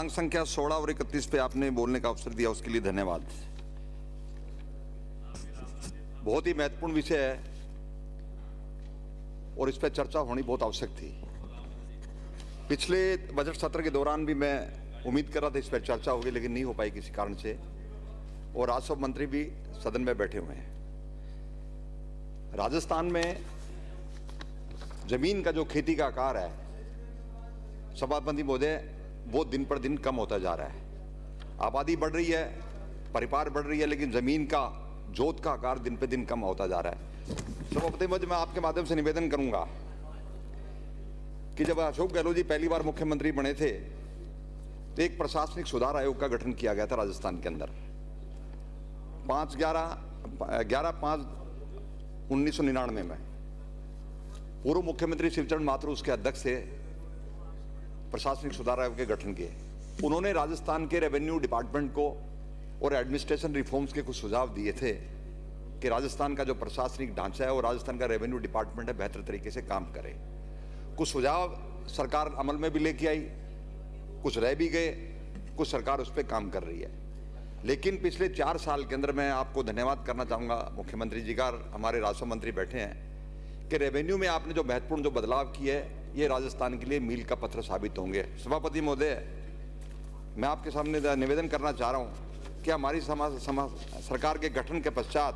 मांग संख्या 16 और 31 पे आपने बोलने का अवसर दिया, उसके लिए धन्यवाद। बहुत ही महत्वपूर्ण विषय है और इस पर चर्चा होनी बहुत आवश्यक थी। पिछले बजट सत्र के दौरान भी मैं उम्मीद कर रहा था इस पर चर्चा होगी, लेकिन नहीं हो पाई किसी कारण से, और राजस्व मंत्री भी सदन में बैठे हुए हैं। राजस्थान में जमीन का जो खेती का आकार है, सभापति महोदय, वो दिन पर दिन कम होता जा रहा है। आबादी बढ़ रही है, परिवार बढ़ रही है, लेकिन जमीन का जोत का आकार दिन पे दिन कम होता जा रहा है। सभापति महोदय, मैं आपके माध्यम से निवेदन करूंगा कि जब अशोक गहलोत जी पहली बार मुख्यमंत्री बने थे तो एक प्रशासनिक सुधार आयोग का गठन किया गया था राजस्थान के अंदर। 11/5/1999 में पूर्व मुख्यमंत्री शिवचरण माथुर उसके अध्यक्ष थे। प्रशासनिक सुधार आयोग के गठन किए उन्होंने। राजस्थान के रेवेन्यू डिपार्टमेंट को और एडमिनिस्ट्रेशन रिफॉर्म्स के कुछ सुझाव दिए थे कि राजस्थान का जो प्रशासनिक ढांचा है और राजस्थान का रेवेन्यू डिपार्टमेंट है, बेहतर तरीके से काम करे। कुछ सुझाव सरकार अमल में भी लेके आई, कुछ रह भी गए, कुछ सरकार उस पर काम कर रही है। लेकिन पिछले 4 साल के अंदर मैं आपको धन्यवाद करना चाहूँगा मुख्यमंत्री जी का, हमारे राजस्व मंत्री बैठे हैं, कि रेवेन्यू में आपने जो महत्वपूर्ण जो बदलाव किए हैं, ये राजस्थान के लिए मील का पत्थर साबित होंगे। सभापति महोदय, मैं आपके सामने निवेदन करना चाह रहा हूँ कि हमारी सरकार के गठन के पश्चात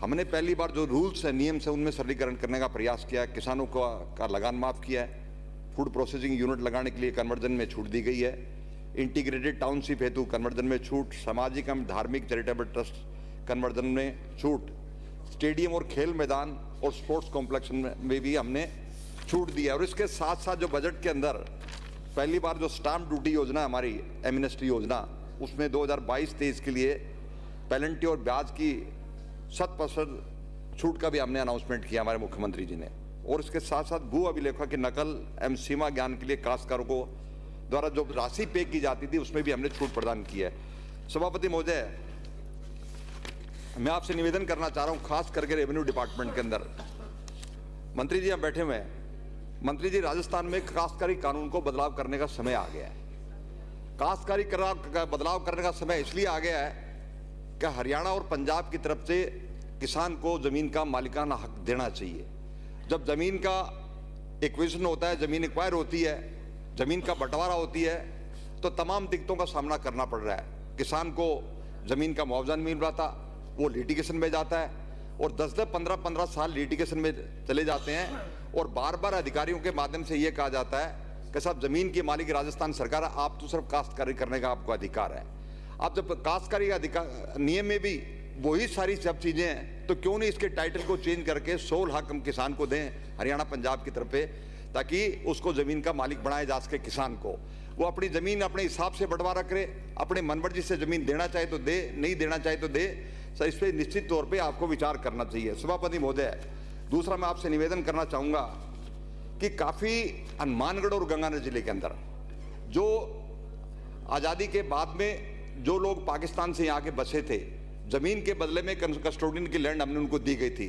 हमने पहली बार जो रूल्स है, नियम से, उनमें सरलीकरण करने का प्रयास किया है। किसानों का लगान माफ किया है, फूड प्रोसेसिंग यूनिट लगाने के लिए कन्वर्जन में छूट दी गई है, इंटीग्रेटेड टाउनशिप हेतु कन्वर्जन में छूट, सामाजिक एवं धार्मिक चैरिटेबल ट्रस्ट कन्वर्जन में छूट, स्टेडियम और खेल मैदान और स्पोर्ट्स कॉम्प्लेक्स में भी हमने छूट दी है। और इसके साथ साथ जो बजट के अंदर पहली बार जो स्टाम्प ड्यूटी योजना, हमारी एमनेस्टी योजना, उसमें 2022-23 के लिए पेनल्टी और ब्याज की 100% छूट का भी हमने अनाउंसमेंट किया हमारे मुख्यमंत्री जी ने। और इसके साथ साथ भू अभिलेखों की नकल एवं सीमा ज्ञान के लिए काश्तकारों को द्वारा जो राशि पे की जाती थी, उसमें भी हमने छूट प्रदान की है। सभापति महोदय, मैं आपसे निवेदन करना चाह रहा हूं, खास करके रेवेन्यू डिपार्टमेंट के अंदर मंत्री जी यहाँ बैठे हुए हैं। मंत्री जी, राजस्थान में काश्तकारी कानून को बदलाव करने का समय आ गया है। काश्तकारी बदलाव करने का समय इसलिए आ गया है कि हरियाणा और पंजाब की तरफ से किसान को जमीन का मालिकाना हक देना चाहिए। जब जमीन का एक्विजिशन होता है, जमीन एक्वायर होती है, जमीन का बंटवारा होती है, तो तमाम दिक्कतों का सामना करना पड़ रहा है। किसान को जमीन का मुआवजा नहीं मिल रहा था, वो लिटिगेशन में जाता है और 10-10, 15-15 साल लिटिगेशन में चले जाते हैं और बार बार अधिकारियों के माध्यम से ये कहा जाता है कि साहब जमीन की मालिक राजस्थान सरकार है, आप तो सिर्फ काश्तकारी करने का आपको अधिकार है। अब जब काश्तकारी का अधिकार नियम में भी वही सारी सब चीजें हैं, तो क्यों नहीं इसके टाइटल को चेंज करके 16 हक हम किसान को दें हरियाणा पंजाब की तरफ पे, ताकि उसको जमीन का मालिक बनाया जा सके। किसान को वो अपनी जमीन अपने हिसाब से बंटवारा करे, अपने मनमर्जी से जमीन देना चाहे तो दे, नहीं देना चाहे तो दे। सर, इस पर निश्चित तौर पे आपको विचार करना चाहिए। सभापति महोदय, दूसरा मैं आपसे निवेदन करना चाहूंगा कि काफी हनुमानगढ़ और गंगानगर जिले के अंदर जो आजादी के बाद में जो लोग पाकिस्तान से यहाँ के बसे थे, जमीन के बदले में कस्टोडियन की लैंड हमने उनको दी गई थी।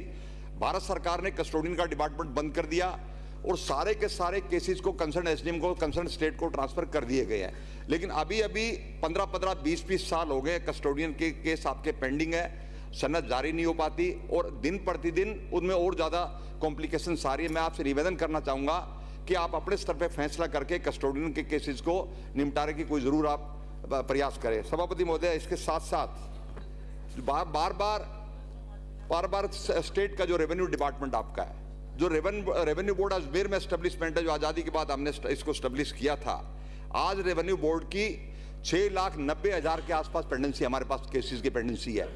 भारत सरकार ने कस्टोडियन का डिपार्टमेंट बंद कर दिया और सारे के सारे केसेस को कंसर्न एसडीएम को, कंसर्न स्टेट को ट्रांसफर कर दिए गए हैं। लेकिन अभी 15-15, 20-20 साल हो गए कस्टोडियन के केस आपके पेंडिंग है, सनद जारी नहीं हो पाती और दिन प्रतिदिन उनमें और ज़्यादा कॉम्प्लिकेशंस आ रही है। मैं आपसे निवेदन करना चाहूँगा कि आप अपने स्तर पर फैसला करके कस्टोडियन के केसेस को निपटाने की कोई ज़रूर आप प्रयास करें। सभापति महोदय, इसके साथ साथ बार बार स्टेट का जो रेवेन्यू डिपार्टमेंट आपका है, जो रेवेन्यू बोर्ड अजमेर में एस्टेब्लिशमेंट है, जो आज़ादी के बाद हमने इसको एस्टेब्लिश किया था, आज रेवेन्यू बोर्ड की 6,90,000 के आसपास पेंडेंसी, हमारे पास केसेस की पेंडेंसी है।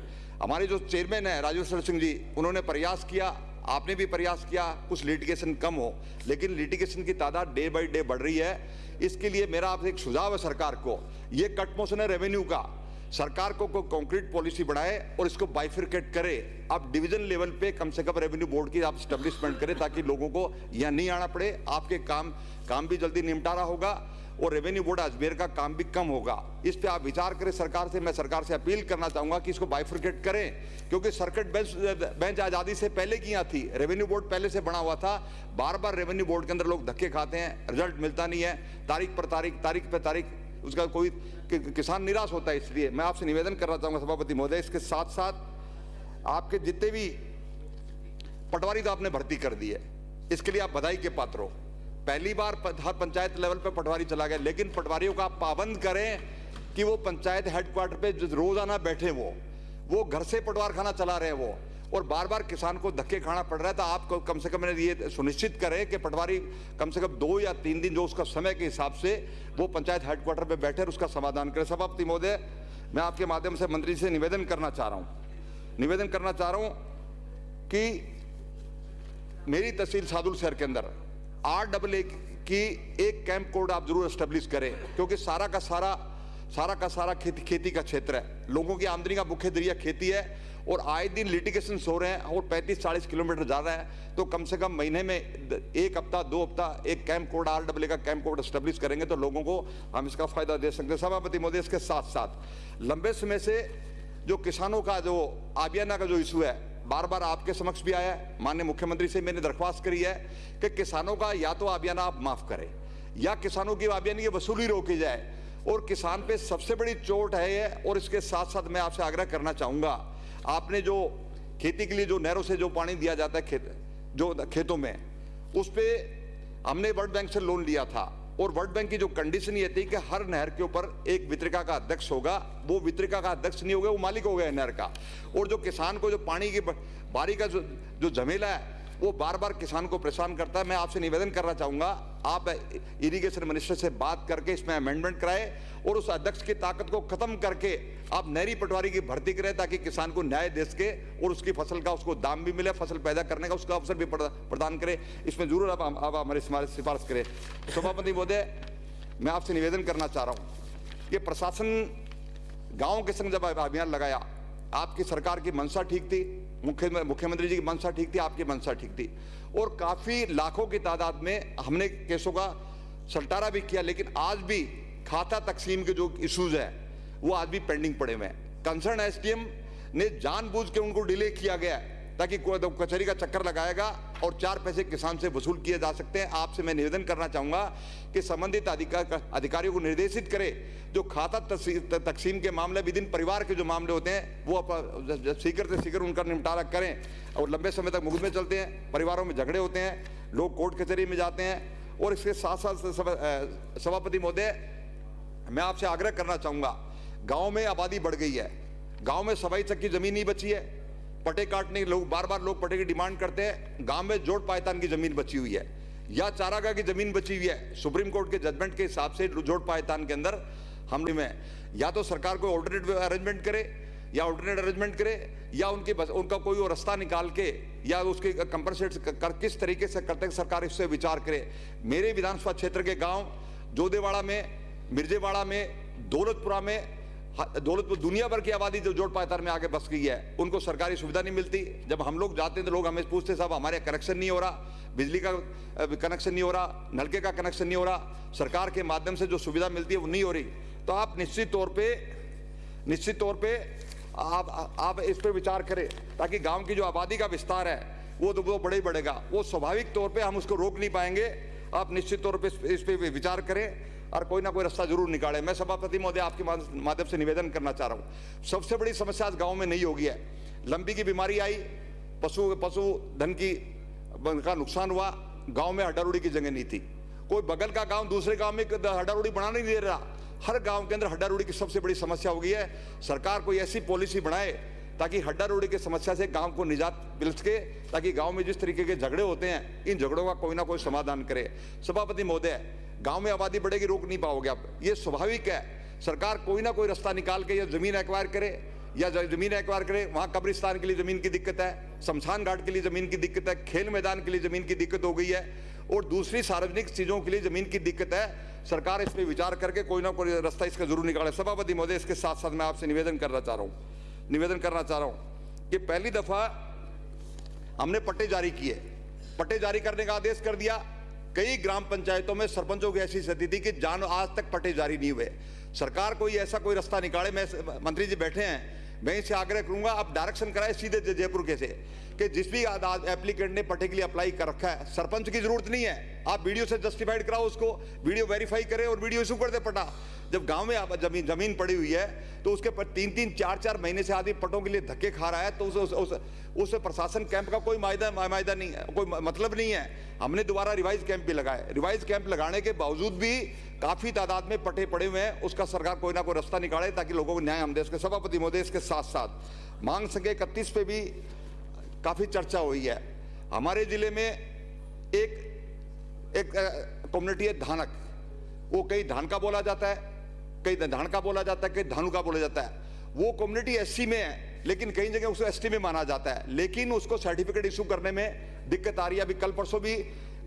हमारे जो चेयरमैन है राजेश्वर सिंह जी, उन्होंने प्रयास किया, आपने भी प्रयास किया, कुछ लिटिगेशन कम हो, लेकिन लिटिगेशन की तादाद डे बाई डे बढ़ रही है। इसके लिए मेरा आपसे एक सुझाव है सरकार को, ये कट मोशन है रेवेन्यू का, सरकार को कॉन्क्रीट पॉलिसी बनाए और इसको बाइफिरकेट करे। आप डिवीजन लेवल पे कम से कम रेवेन्यू बोर्ड की आप स्टेब्लिशमेंट करें, ताकि लोगों को यहाँ नहीं आना पड़े। आपके काम भी जल्दी निपटारा होगा और रेवेन्यू बोर्ड अजमेर का काम भी कम होगा। इस पे आप विचार करें सरकार से। मैं सरकार से अपील करना चाहूंगा कि इसको बाइफरकेट करें, क्योंकि सर्किट बेंच आजादी से पहले की यहाँ थी, रेवेन्यू बोर्ड पहले से बना हुआ था। बार बार रेवेन्यू बोर्ड के अंदर लोग धक्के खाते हैं, रिजल्ट मिलता नहीं है, तारीख पर तारीख, तारीख पे तारीख, उसका कोई किसान निराश होता है। इसलिए मैं आपसे निवेदन करना चाहूंगा सभापति महोदय, इसके साथ साथ आपके जितने भी पटवारी तो आपने भर्ती कर दी है, इसके लिए आप बधाई के पात्र हो। पहली बार हर पंचायत लेवल पे पटवारी चला गया, लेकिन पटवारियों का आप पाबंद करें कि वो पंचायत हेडक्वार्टर पे रोजाना बैठे, वो घर से पटवार खाना चला रहे हैं वो, और बार बार किसान को धक्के खाना पड़ रहा है। तो आप कम से कम ये सुनिश्चित करें कि पटवारी कम से कम 2 या 3 दिन जो उसका समय के हिसाब से वो पंचायत हेडक्वार्टर पे बैठे और उसका समाधान करें। सभापति महोदय, मैं आपके माध्यम से मंत्री से निवेदन करना चाह रहा हूं कि मेरी तहसील सादुल शहर के अंदर RAA की एक कैंप कोड आप जरूर एस्टेब्लिश करें, क्योंकि सारा का सारा खेती का क्षेत्र है, लोगों की आमदनी का मुख्य जरिया खेती है, और आए दिन लिटिगेशन हो रहे हैं और 35-40 किलोमीटर जा रहा है। तो कम से कम महीने में 1 हफ्ता 2 हफ्ता एक कैंप कोड RAA का कैंप कोड एस्टेब्लिश करेंगे तो लोगों को हम इसका फायदा दे सकते हैं। सभापति महोदय, इसके साथ साथ लंबे समय से जो किसानों का जो आबियाना का जो इशू है, बार बार आपके समक्ष भी आया है, माननीय मुख्यमंत्री से मैंने दरख्वास्त करी है कि किसानों का या तो आबियाना आप माफ करें या किसानों की आबियाने की वसूली रोकी जाए, और किसान पे सबसे बड़ी चोट है ये। और इसके साथ साथ मैं आपसे आग्रह करना चाहूंगा, आपने जो खेती के लिए जो नहरों से जो पानी दिया जाता है खेतों में, उस पे हमने वर्ल्ड बैंक से लोन लिया था, और वर्ल्ड बैंक की जो कंडीशन ये थी कि हर नहर के ऊपर एक वितरिका का अध्यक्ष होगा। वो वितरिका का अध्यक्ष नहीं होगा, वो मालिक हो गया नहर का, और जो किसान को जो पानी की बारी का जो झमेला है वो बार बार किसान को परेशान करता है। मैं आपसे निवेदन करना चाहूंगा, आप इरिगेशन मिनिस्टर से बात करके इसमें अमेंडमेंट कराए और उस अध्यक्ष की ताकत को खत्म करके आप नहरी पटवारी की भर्ती करें, ताकि किसान को न्याय दे सके और उसकी फसल का उसको दाम भी मिले, फसल पैदा करने का उसका अवसर भी प्रदान करे। इसमें जरूर आप हमारी सिफारिश करें। सभापति महोदय, मैं आपसे निवेदन करना चाह रहा हूं कि प्रशासन गाँव के संग जब अभियान लगाया, आपकी सरकार की मंशा ठीक थी, मुख्यमंत्री जी की मंशा ठीक थी, आपकी मंशा ठीक थी, और काफी लाखों की तादाद में हमने केसों का सल्टारा भी किया, लेकिन आज भी खाता तकसीम के जो इश्यूज है वो आज भी पेंडिंग पड़े हुए हैं। कंसर्न एसडीएम ने जानबूझ के उनको डिले किया गया ताकि कचहरी का चक्कर लगाएगा और 4 पैसे किसान से वसूल किए जा सकते हैं। आपसे मैं निवेदन करना चाहूंगा कि संबंधित अधिकारियों को निर्देशित करे, जो खाता तकसीम के मामले विदिन परिवार के जो मामले होते हैं वो शीघ्र से शीघ्र उनका निपटारा करें, और लंबे समय तक मुकदमे चलते हैं, परिवारों में झगड़े होते हैं, लोग कोर्ट कचहरी में जाते हैं। और इसके साथ साथ सभापति महोदय, मैं आपसे आग्रह करना चाहूंगा, गांव में आबादी बढ़ गई है, गांव में सवाई तक की जमीन नहीं बची है, पटे काटने लोग बार बार लोग पटे की डिमांड करते हैं, गांव में जोड़ पायतान की जमीन बची हुई है या चारागाह की जमीन बची हुई है। सुप्रीम कोर्ट के जजमेंट के हिसाब से जोड़ पायतान के अंदर हम में या तो सरकार कोई ऑल्टरनेट अरेंजमेंट करे या उनका कोई और रास्ता निकाल के या उसके कंपनसेट किस तरीके से करते हैं, सरकार इससे विचार करे। मेरे विधानसभा क्षेत्र के गाँव जोदेवाड़ा में, मिर्जेवाड़ा में, दौलतपुरा में, दौलतपुर दुनिया भर की आबादी जो जोड़ पायतान में आगे बस गई है, उनको सरकारी सुविधा नहीं मिलती। जब हम लोग जाते हैं तो लोग हमें पूछते साहब हमारे कनेक्शन नहीं हो रहा, बिजली का कनेक्शन नहीं हो रहा, नलके का कनेक्शन नहीं हो रहा, सरकार के माध्यम से जो सुविधा मिलती है वो नहीं हो रही। तो आप निश्चित तौर पे आप इस पर विचार करें, ताकि गांव की जो आबादी का विस्तार है वो बढ़ेगा। वो स्वाभाविक तौर पे हम उसको रोक नहीं पाएंगे। आप निश्चित तौर पे इस पे विचार करें और कोई ना कोई रास्ता जरूर निकाले। मैं सभापति महोदय आपके माध्यम से निवेदन करना चाह रहा हूँ, सबसे बड़ी समस्या आज गांव में नहीं होगी है। लंबी की बीमारी आई, पशु धन का नुकसान हुआ, गांव में हड्डारोड़ी की जगह नहीं थी। कोई बगल का गांव दूसरे गांव में हड्डारोड़ी बनाने नहीं दे रहा, हर गांव के अंदर हड्डारोड़ी की सबसे बड़ी समस्या हो गई है। सरकार कोई ऐसी पॉलिसी बनाए ताकि हड्डारोड़ी की समस्या से गांव को निजात मिल सके, ताकि गांव में जिस तरीके के झगड़े होते हैं इन झगड़ों का कोई ना कोई समाधान करे। सभापति महोदय, गांव में आबादी बढ़ेगी, रोक नहीं पाओगे आप, ये स्वाभाविक है। सरकार कोई ना कोई रास्ता निकाल के या जमीन एक्वायर करे वहां कब्रिस्तान के लिए जमीन की दिक्कत है, शमशान घाट के लिए जमीन की दिक्कत है, खेल मैदान के लिए जमीन की दिक्कत हो गई है, और दूसरी सार्वजनिक चीजों के लिए जमीन की दिक्कत है। सरकार इस पर विचार करके कोई ना कोई रास्ता इसका जरूर निकाले। सभापति महोदय, इसके साथ साथ मैं आपसे निवेदन करना चाह रहा हूं कि पहली दफा हमने पट्टे जारी किए, पट्टे जारी करने का आदेश कर दिया, कई ग्राम पंचायतों में सरपंचों की ऐसी स्थिति थी कि जान आज तक पट्टे जारी नहीं हुए। सरकार कोई ऐसा कोई रास्ता निकाले। मैं मंत्री जी बैठे हैं, मैं इनसे आग्रह करूंगा आप डायरेक्शन कराए सीधे जयपुर के से कि जिस भी एप्लीकेंट ने पट्टे के लिए अप्लाई कर रखा है, सरपंच की जरूरत नहीं है, आप वीडियो से जस्टिफाइड कराओ, उसको वीडियो वेरीफाई करे और वीडियो इशू कर दे पट्टा। जब गांव में आप जमीन पड़ी हुई है तो उसके पर 3-3, 4-4 महीने से आदमी पट्टों के लिए धक्के खा रहा है, तो उस प्रशासन कैंप का कोई मायदा नहीं है, कोई मतलब नहीं है। हमने दोबारा रिवाइज कैंप भी लगाए। रिवाइज कैंप लगाने के बावजूद भी काफी तादाद में पट्टे पड़े हुए हैं। उसका सरकार कोई ना कोई रास्ता निकाले ताकि लोगों को न्याय हम दे सके। सभापति महोदय, इसके साथ साथ मांग संख्या 31 पे भी काफी चर्चा हुई है। हमारे जिले में एक कम्युनिटी है धानक, वो कहीं धान का बोला जाता है, कहीं धान का बोला जाता है, कहीं धानु का बोला जाता है। वो कम्युनिटी एससी में है, लेकिन कई जगह उसको एसटी में माना जाता है, लेकिन उसको सर्टिफिकेट इशू करने में दिक्कत आ रही है। अभी कल परसों भी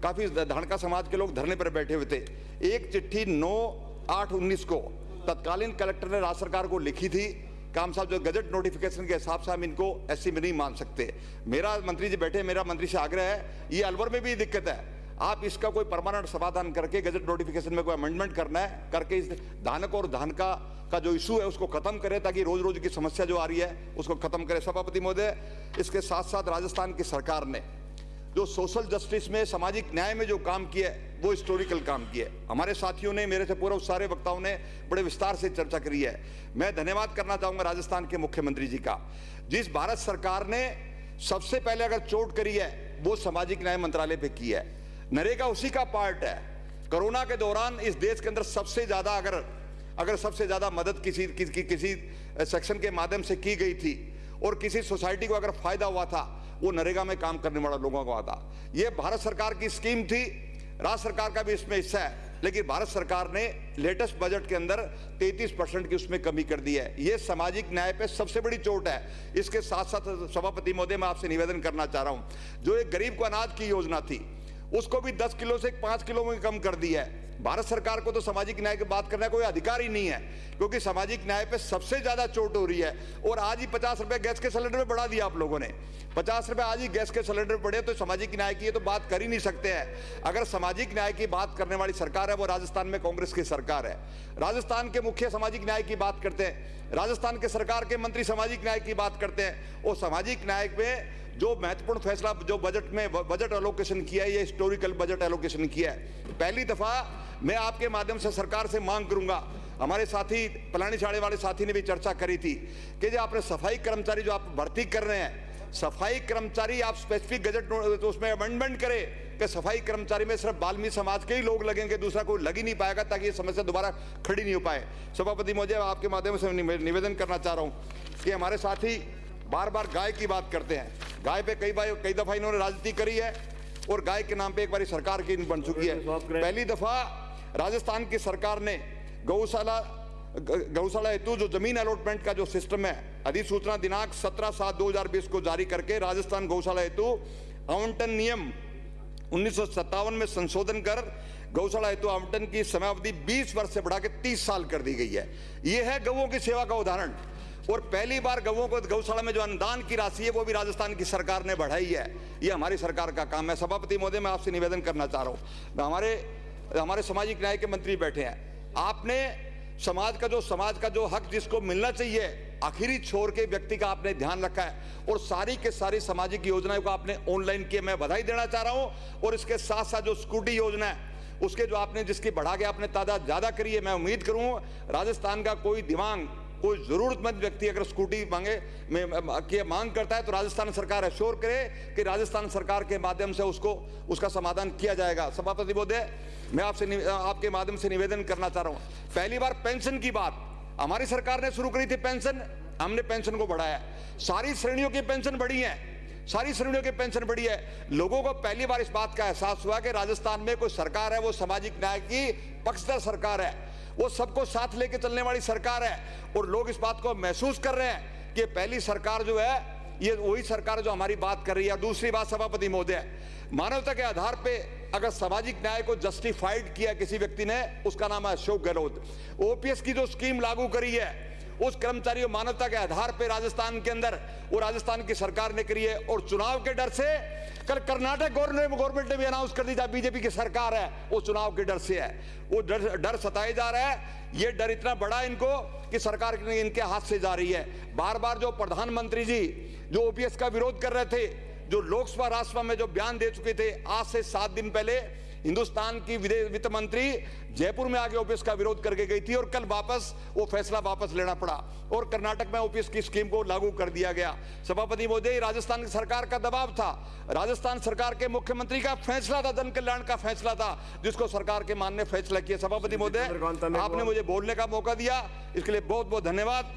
काफी धानका समाज के लोग धरने पर बैठे हुए थे। एक चिट्ठी 9/8/19 को तत्कालीन कलेक्टर ने राज्य सरकार को लिखी थी, काम साहब जो गजट नोटिफिकेशन के हिसाब से हम इनको एससी में नहीं मान सकते। मेरा मंत्री जी बैठे, मेरा मंत्री से आग्रह है, ये अलवर में भी दिक्कत है, आप इसका कोई परमानेंट समाधान करके गजट नोटिफिकेशन में कोई अमेंडमेंट करना है, करके इस धानक और धानका का जो इशू है उसको खत्म करें, ताकि रोज रोज की समस्या जो आ रही है उसको खत्म करें। सभापति महोदय, इसके साथ साथ राजस्थान की सरकार ने जो सोशल जस्टिस में, सामाजिक न्याय में जो काम किया है वो हिस्टोरिकल काम किया है। हमारे साथियों ने, मेरे से पूर्व सारे वक्ताओं ने बड़े विस्तार से चर्चा करी है। मैं धन्यवाद करना चाहूंगा राजस्थान के मुख्यमंत्री जी का, जिस भारत सरकार ने सबसे पहले अगर चोट करी है वो सामाजिक न्याय मंत्रालय पे की है। नरेगा उसी का पार्ट है। कोरोना के दौरान इस देश के अंदर सबसे ज्यादा अगर सबसे ज्यादा मदद किसी सेक्शन के माध्यम से की गई थी और किसी सोसाइटी को अगर फायदा हुआ था, वो नरेगा में काम करने वाले लोगों को आता। ये भारत सरकार की स्कीम थी, राज्य सरकार का भी इसमें हिस्सा है, लेकिन भारत सरकार ने लेटेस्ट बजट के अंदर 33% की उसमें कमी कर दी है। ये सामाजिक न्याय पे सबसे बड़ी चोट है। इसके साथ साथ सभापति महोदय, मैं आपसे निवेदन करना चाह रहा हूं, जो एक गरीब को अनाज की योजना थी उसको भी 10 किलो से 5 किलो में कम कर दिया है। भारत सरकार को तो सामाजिक न्याय की बात करने का कोई अधिकार ही नहीं है, क्योंकि सामाजिक न्याय पे सबसे ज्यादा चोट हो रही है। और आज ही 50 रुपए गैस के सिलेंडर में बढ़ा दिया आप लोगों ने, 50 रुपए आज ही गैस के सिलेंडर बढ़े, तो सामाजिक न्याय की तो बात कर ही नहीं सकते हैं। अगर सामाजिक न्याय की बात करने वाली सरकार है वो राजस्थान में कांग्रेस की सरकार है। राजस्थान के मुख्य सामाजिक न्याय की बात करते हैं, राजस्थान के सरकार के मंत्री सामाजिक न्याय की बात करते हैं। और सामाजिक न्याय में जो महत्वपूर्ण फैसला जो बजट एलोकेशन किया है, ये हिस्टोरिकल बजट एलोकेशन किया है। पहली दफा मैं आपके माध्यम से सरकार से मांग करूंगा, हमारे साथी पलानी छाड़े वाले साथी ने भी चर्चा करी थी कि जो आपने सफाई कर्मचारी जो आप भर्ती कर रहे हैं, सफाई कर्मचारी आप स्पेसिफिक गजट तो उसमें अमेंडमेंट करें कि सफाई कर्मचारी में सिर्फ बाल्मी समाज के ही लोग लगेंगे, दूसरा कोई लग ही नहीं पाएगा, ताकि ये समस्या दोबारा खड़ी नहीं हो पाए। सभापति महोदय, आपके माध्यम से निवेदन करना चाह रहा हूं कि हमारे साथी बार बार गाय की बात करते हैं। गाय पे कई दफा इन्होंने राजनीति करी है और गाय के नाम पे एक बार सरकार की बन चुकी है। पहली दफा राजस्थान की सरकार ने गौशाला हेतु जो जमीन अलॉटमेंट का जो सिस्टम है, अधिसूचना दिनांक 17/7/2020 को जारी करके राजस्थान गौशाला हेतु आवंटन नियम 1957 में संशोधन कर गौशाला हेतु आवंटन की समयावधि 20 वर्ष से बढ़ा के 30 साल कर दी गई है। यह है गौओं की सेवा का उदाहरण। और पहली बार गौओं को गौशाला में जो अनुदान की राशि है वो भी राजस्थान की सरकार ने बढ़ाई है। ये हमारी सरकार का काम है। सभापति महोदय, मैं आपसे निवेदन करना चाह रहा हूं, हमारे सामाजिक न्याय के मंत्री बैठे हैं, आपने समाज का जो हक जिसको मिलना चाहिए आखिरी छोर के व्यक्ति का आपने ध्यान रखा है और सारी के सारी सामाजिक योजनाओं को आपने ऑनलाइन किए। मैं बधाई देना चाह रहा हूं। और इसके साथ साथ जो स्कूटी योजना है उसके जो आपने जिसकी बढ़ा के आपने तादाद ज्यादा करी है, मैं उम्मीद करूं राजस्थान का कोई दिमाग, कोई जरूरतमंद व्यक्ति अगर स्कूटी मांग करता है तो राजस्थान सरकार एश्योर करे कि राजस्थान सरकार के माध्यम से उसका समाधान किया जाएगा। सभापति महोदय, मैं आपके माध्यम से निवेदन करना चाह रहा हूं, पहली बार पेंशन की बात हमारी सरकार ने शुरू करी थी। पेंशन हमने पेंशन को बढ़ाया, सारी श्रेणियों की पेंशन बढ़ी है, सारी श्रेणियों की पेंशन बढ़ी है। लोगों को पहली बार इस बात का एहसास हुआ कि राजस्थान में कोई सरकार है वो सामाजिक न्याय की पक्षधर सरकार है, वो सबको साथ लेके चलने वाली सरकार है। और लोग इस बात को महसूस कर रहे हैं कि पहली सरकार जो है ये वही सरकार जो हमारी बात कर रही है। दूसरी बात सभापति महोदय, मानवता के आधार पे अगर सामाजिक न्याय को जस्टिफाइड किया किसी व्यक्ति ने, उसका नाम है अशोक गहलोत। ओपीएस की जो स्कीम लागू करी है उस कर्मचारियों मानवता के आधार पर राजस्थान के अंदर वो राजस्थान की सरकार ने करी है। और चुनाव के डर से कल कर्नाटक गवर्नमेंट ने भी अनाउंस कर दी, बीजेपी की सरकार है, वो चुनाव के डर से है, वो डर सताए जा रहा है। ये डर इतना बड़ा इनको कि सरकार इनके हाथ से जा रही है। बार बार जो प्रधानमंत्री जी जो ओपीएस का विरोध कर रहे थे, जो लोकसभा राज्यसभा में जो बयान दे चुके थे, आज से 7 दिन पहले हिंदुस्तान की वित्त मंत्री जयपुर में आगे ओपीएस का विरोध करके गई थी और कल वापस वो फैसला वापस लेना पड़ा और कर्नाटक में ओपीएस की स्कीम को लागू कर दिया गया। सभापति महोदय, राजस्थान की सरकार का दबाव था, राजस्थान सरकार के मुख्यमंत्री का फैसला था, जन कल्याण का फैसला था, जिसको सरकार के मान ने फैसला किया। सभापति महोदय, आपने मुझे बोलने का मौका दिया, इसके लिए बहुत बहुत धन्यवाद।